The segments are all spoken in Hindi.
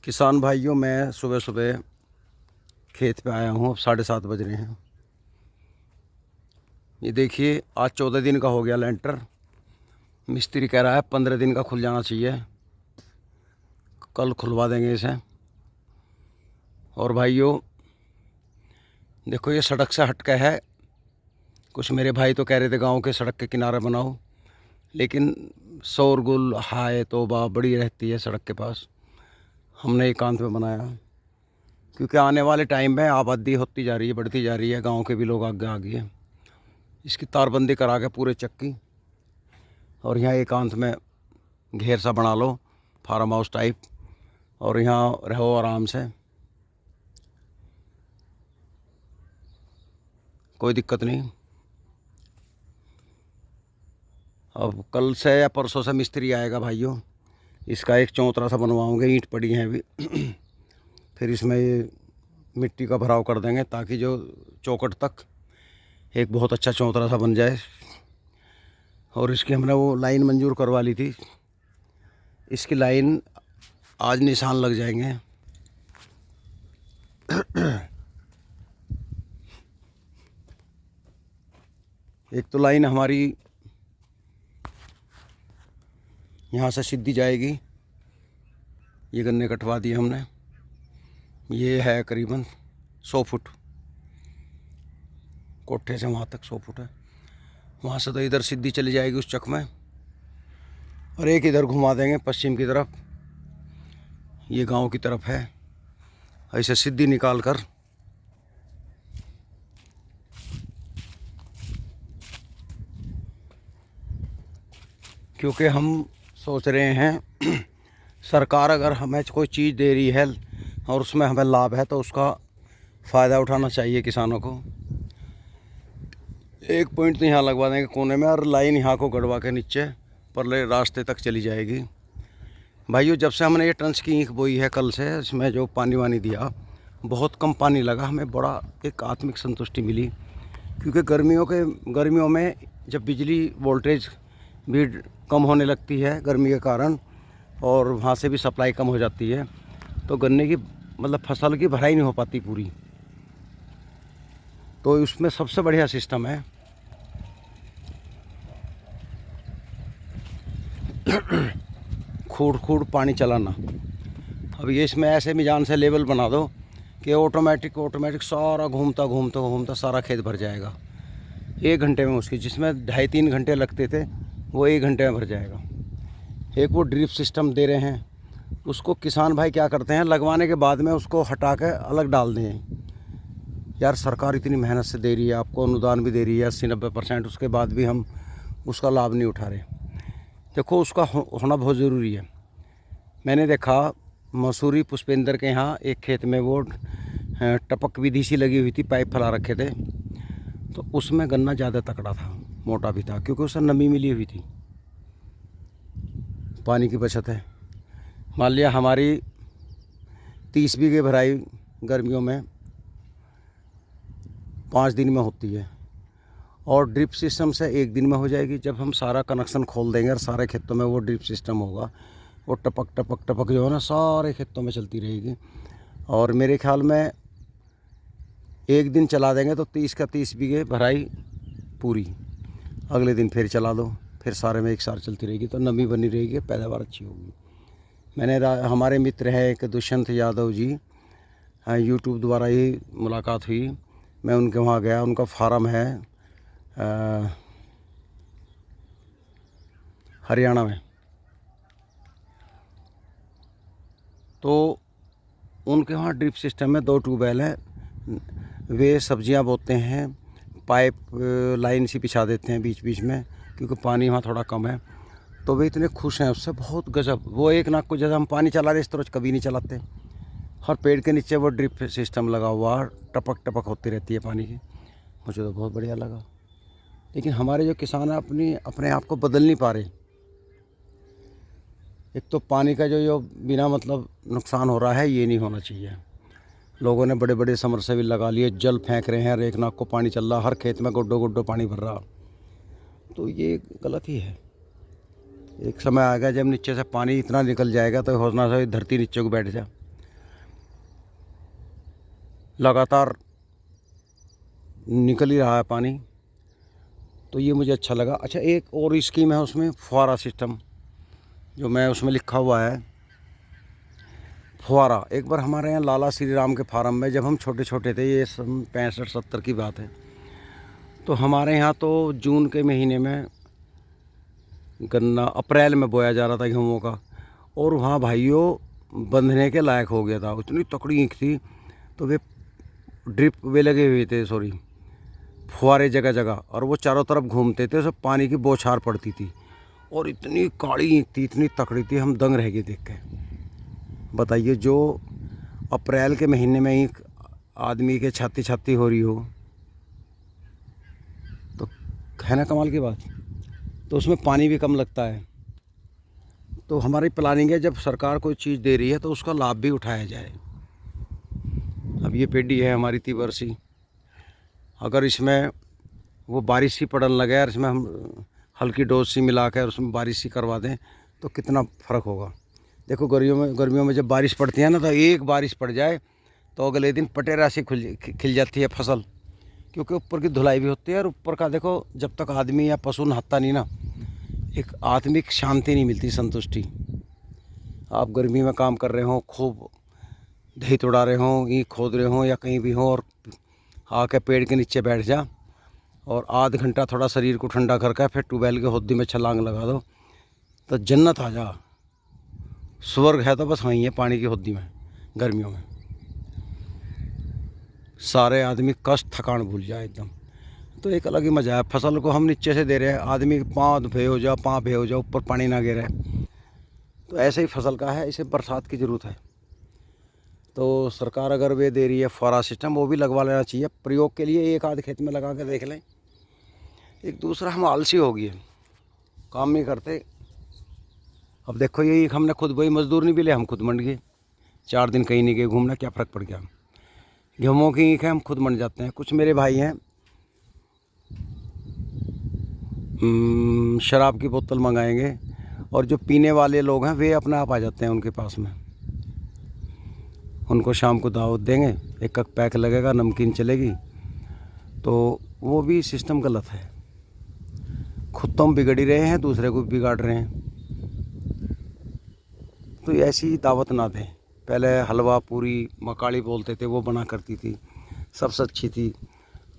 किसान भाइयों, मैं सुबह सुबह खेत पे आया हूँ। अब 7:30 बज रहे हैं। ये देखिए, आज 14 दिन का हो गया लेंटर। मिस्त्री कह रहा है 15 दिन का खुल जाना चाहिए, कल खुलवा देंगे इसे। और भाइयों देखो, ये सड़क से हट के है। कुछ मेरे भाई तो कह रहे थे गांव के सड़क के किनारे बनाओ, लेकिन शोरगुल हाय तौबा बड़ी रहती है सड़क के पास। हमने एकांत में बनाया, क्योंकि आने वाले टाइम में आबादी होती जा रही है, बढ़ती जा रही है, गांव के भी लोग आगे आ गए। इसकी तारबंदी करा के पूरे चक्की, और यहाँ एकांत में घेर सा बना लो, फार्म हाउस टाइप, और यहाँ रहो आराम से, कोई दिक्कत नहीं। अब कल से या परसों से मिस्त्री आएगा भाइयों। इसका एक चौतरा सा बनवाऊंगे, ईंट पड़ी हैं अभी। फिर इसमें ये मिट्टी का भराव कर देंगे, ताकि जो चौखट तक एक बहुत अच्छा चौतरा सा बन जाए। और इसकी हमने वो लाइन मंजूर करवा ली थी, इसकी लाइन आज निशान लग जाएंगे। एक तो लाइन हमारी यहाँ से सीधी जाएगी। ये गन्ने कटवा दिए हमने, ये है करीबन 100 फुट, कोठे से वहाँ तक 100 फुट है। वहाँ से तो इधर सीधी चली जाएगी उस चक में, और एक इधर घुमा देंगे पश्चिम की तरफ, ये गांव की तरफ है। ऐसे सीधी निकाल कर क्योंकि हम सोच रहे हैं सरकार अगर हमें कोई चीज़ दे रही है और उसमें हमें लाभ है, तो उसका फ़ायदा उठाना चाहिए किसानों को। एक पॉइंट तो यहाँ लगवा देंगे कोने में, और लाइन यहाँ को गड़वा के नीचे परले रास्ते तक चली जाएगी। भाइयों, जब से हमने ये टंच की ईंख बोई है कल से, इसमें जो पानी वानी दिया, बहुत कम पानी लगा। हमें बड़ा एक आत्मिक संतुष्टि मिली, क्योंकि गर्मियों में जब बिजली वोल्टेज भी कम होने लगती है गर्मी के कारण, और वहाँ से भी सप्लाई कम हो जाती है, तो गन्ने की मतलब फसल की भराई नहीं हो पाती पूरी। तो उसमें सबसे बढ़िया सिस्टम है खूड़ खूड़ पानी चलाना। अब ये इसमें ऐसे मिजान से लेवल बना दो कि ऑटोमेटिक सारा घूमता सारा खेत भर जाएगा 1 घंटे में। उसकी जिसमें 2.5-3 घंटे लगते थे, वो 1 घंटे में भर जाएगा। एक वो ड्रिप सिस्टम दे रहे हैं, उसको किसान भाई क्या करते हैं, लगवाने के बाद में उसको हटा के अलग डाल दें। यार, सरकार इतनी मेहनत से दे रही है, आपको अनुदान भी दे रही है 80-90%, उसके बाद भी हम उसका लाभ नहीं उठा रहे। देखो, उसका होना बहुत ज़रूरी है। मैंने देखा मसूरी पुष्पेंद्र के यहाँ एक खेत में वो टपक विधि सी लगी हुई थी, पाइप फैला रखे थे, तो उसमें गन्ना ज़्यादा तकड़ा था, मोटा भी था, क्योंकि उसमें नमी मिली हुई थी, पानी की बचत है। मान लिया हमारी 30 बीघे भराई गर्मियों में 5 दिन में होती है, और ड्रिप सिस्टम से 1 दिन में हो जाएगी। जब हम सारा कनेक्शन खोल देंगे और सारे खेतों में वो ड्रिप सिस्टम होगा, वो टपक जो है ना, सारे खेतों में चलती रहेगी। और मेरे ख्याल में 1 दिन चला देंगे तो 30 का 30 बीघे भराई पूरी, अगले दिन फिर चला दो, फिर सारे में एक साथ चलती रहेगी, तो नमी बनी रहेगी, पैदावार अच्छी होगी। हमारे मित्र हैं एक दुष्यंत यादव जी, यूट्यूब द्वारा ही मुलाकात हुई। मैं उनके वहाँ गया, उनका फार्म है हरियाणा में। तो उनके वहाँ ड्रिप सिस्टम में 2 ट्यूबवेल हैं, वे सब्जियां बोते हैं, पाइप लाइन सी बिछा देते हैं बीच बीच में, क्योंकि पानी वहाँ थोड़ा कम है। तो वे इतने खुश हैं उससे, बहुत गजब। वो एक नाक को जैसे हम पानी चला रहे इस तरह कभी नहीं चलाते। हर पेड़ के नीचे वो ड्रिप सिस्टम लगा हुआ, टपक होती रहती है पानी की। मुझे तो बहुत बढ़िया लगा। लेकिन हमारे जो किसान हैं अपने आप को बदल नहीं पा रहे। एक तो पानी का जो बिना मतलब नुकसान हो रहा है, ये नहीं होना चाहिए। लोगों ने बड़े बड़े समरसेबिल लगा लिए, जल फेंक रहे हैं, और एक नाक को पानी चल रहा, हर खेत में गुड्डो पानी भर रहा, तो ये गलत ही है। एक समय आएगा जब नीचे से पानी इतना निकल जाएगा, तो होना चाहिए धरती नीचे को बैठ जाए, लगातार निकल ही रहा है पानी, तो ये मुझे अच्छा लगा। अच्छा, एक और स्कीम है उसमें, फुहारा सिस्टम, जो मैं उसमें लिखा हुआ है फुहारा। एक बार हमारे यहाँ लाला श्री राम के फार्म में, जब हम छोटे छोटे थे, ये 65-70 की बात है, तो हमारे यहाँ तो जून के महीने में गन्ना अप्रैल में बोया जा रहा था गेहूँ का, और वहाँ भाइयों बंधने के लायक हो गया था। इतनी तकड़ी ईंख थी, तो वे ड्रिप वे लगे हुए थे, सॉरी फुहारे जगह जगह, और वो चारों तरफ घूमते थे, सब पानी की बौछार पड़ती थी, और इतनी काली ईंख थी, इतनी तकड़ी थी, हम दंग रह गए देख के। बताइए, जो अप्रैल के महीने में ईंख आदमी के छाती छाती हो रही हो, तो है ना कमाल की बात। तो उसमें पानी भी कम लगता है। तो हमारी प्लानिंग है, जब सरकार कोई चीज़ दे रही है तो उसका लाभ भी उठाया जाए। अब ये पेडी है हमारी तीवरसी, अगर इसमें वो बारिश ही पड़ने लगे और इसमें हम हल्की डोज सी मिला कर उसमें बारिश ही करवा दें, तो कितना फ़र्क होगा। देखो, गर्मियों में जब बारिश पड़ती है ना, तो एक बारिश पड़ जाए तो अगले दिन पटेरा से खिल जाती है फसल, क्योंकि ऊपर की धुलाई भी होती है, और ऊपर का देखो, जब तक आदमी या पशु नहाता नहीं ना, एक आत्मिक शांति नहीं मिलती, संतुष्टि। आप गर्मी में काम कर रहे हो, खूब दही तोड़ा रहे हो, ईंख खोद रहे हो, या कहीं भी हो, और आके पेड़ के नीचे बैठ जा और आध घंटा थोड़ा शरीर को ठंडा करके फिर ट्यूबवेल के होद्दी में छलांग लगा दो, तो जन्नत आ जा। स्वर्ग है तो बस वहीं है, पानी की होद्दी में, गर्मियों में। सारे आदमी कष्ट थकान भूल जाए एकदम, तो एक अलग ही मज़ा है। फसल को हम नीचे से दे रहे हैं, आदमी पाँव भे हो जा, ऊपर पानी ना गिरे, तो ऐसे ही फसल का है, इसे बरसात की ज़रूरत है। तो सरकार अगर वे दे रही है फुहारा सिस्टम, वो भी लगवा लेना चाहिए प्रयोग के लिए, एक आध खेत में लगा के देख लें। एक दूसरा, हम आलसी हो गए, काम नहीं करते। अब देखो, यही हमने खुद वही मजदूर नहीं मिले, हम खुद मंड गए, 4 दिन कहीं नहीं गए घूमना, क्या फ़र्क पड़ गया। गेहूँ की ईंख है, हम खुद मंड जाते हैं। कुछ मेरे भाई हैं, शराब की बोतल मंगाएंगे, और जो पीने वाले लोग हैं वे अपने आप आ जाते हैं उनके पास में। उनको शाम को दावत देंगे, एक पैक लगेगा, नमकीन चलेगी, तो वो भी सिस्टम गलत है। खुद तो हम बिगड़ ही रहे हैं, दूसरे को भी बिगाड़ रहे हैं। तो ऐसी दावत ना दें। पहले हलवा पूरी मकाड़ी बोलते थे, वो बना करती थी, सबसे अच्छी थी।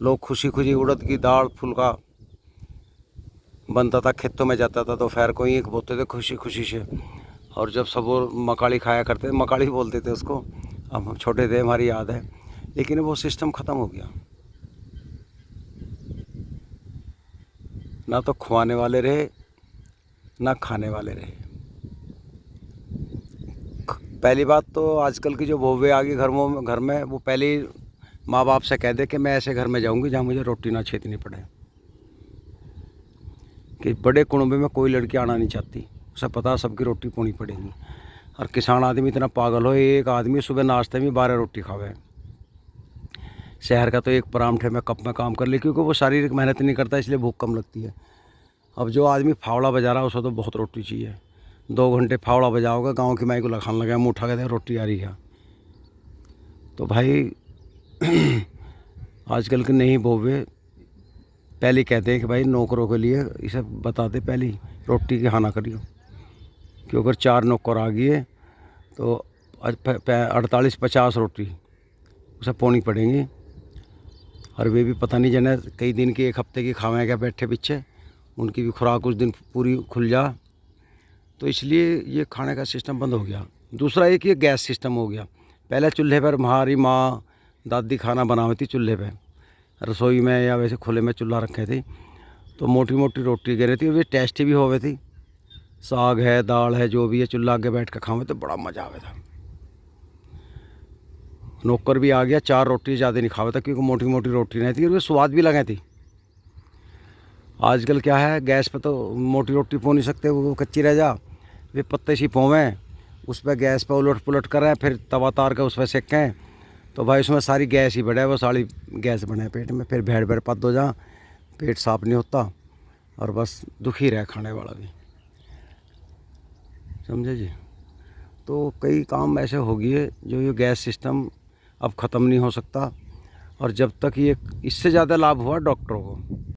लोग खुशी खुशी उड़द की दाल फुल्का बनता था, खेतों में जाता था, तो खैर कोई एक बोलते थे खुशी खुशी से, और जब सब वो मकाड़ी खाया करते थे, मकाड़ी बोलते थे उसको। हम छोटे थे, हमारी याद है, लेकिन वो सिस्टम ख़त्म हो गया। ना तो खुआने वाले रहे, ना खाने वाले रहे। पहली बात तो आजकल की जो बहुएं आ गई घर में, वो पहले ही माँ बाप से कह दे कि मैं ऐसे घर में जाऊंगी जहाँ मुझे रोटी ना छेदनी पड़े। कि बड़े कुनबे में कोई लड़की आना नहीं चाहती, उसे पता सबकी रोटी पोनी पड़ेगी। और किसान आदमी इतना पागल हो, एक आदमी सुबह नाश्ते में 12 रोटी खावे। शहर का तो एक परांठे में कप में काम कर ले, क्योंकि वो शारीरिक मेहनत नहीं करता, इसलिए भूख कम लगती है। अब जो आदमी फावड़ा बजा रहा है, उसे तो बहुत रोटी चाहिए। 2 घंटे फावड़ा बजाओगे, गांव की माई को लखान लगा, मुँह उठा के दे रोटी आ रही है। तो भाई आजकल के नहीं बहुएं पहले कहते हैं कि भाई नौकरों के लिए इसे बताते पहले रोटी की खाना करियो, कि अगर 4 नौकर आ गए तो 48-50 रोटी उसे पोनी पड़ेंगी। और वे भी पता नहीं जाने कई दिन की, 1 हफ्ते की खावें क्या बैठे पीछे, उनकी भी खुराक उस दिन पूरी खुल जा। तो इसलिए ये खाने का सिस्टम बंद हो गया। दूसरा एक ये गैस सिस्टम हो गया। पहले चूल्हे पर हमारी माँ दादी खाना बनाई थी, चूल्हे पे रसोई में या वैसे खुले में चूल्हा रखे थे, तो मोटी मोटी रोटी गिर रही थी, वे टेस्टी भी होवे थी। साग है, दाल है, जो भी है, चूल्हा आगे बैठ कर खावे तो बड़ा मज़ा आवे था। नौकर भी आ गया, 4 रोटी ज़्यादा नहीं खावे था, क्योंकि मोटी मोटी रोटी नहीं थी, और वे स्वाद भी लगे थी। आजकल क्या है, गैस पे तो मोटी रोटी पो नहीं सकते, वो कच्ची रह जा, वे पत्ते सी पोवें, उस पर गैस पे उलट पुलट करें, फिर तवा तार के उस पर सेकें, तो भाई उसमें सारी गैस ही बढ़े, वो सारी गैस बने पेट में, फिर भेड़ भेड़ पद हो जा, पेट साफ नहीं होता, और बस दुखी रहे खाने वाला भी, समझे जी। तो कई काम ऐसे हो गए जो ये गैस सिस्टम अब ख़त्म नहीं हो सकता। और जब तक ये इससे ज़्यादा लाभ हुआ डॉक्टरों को।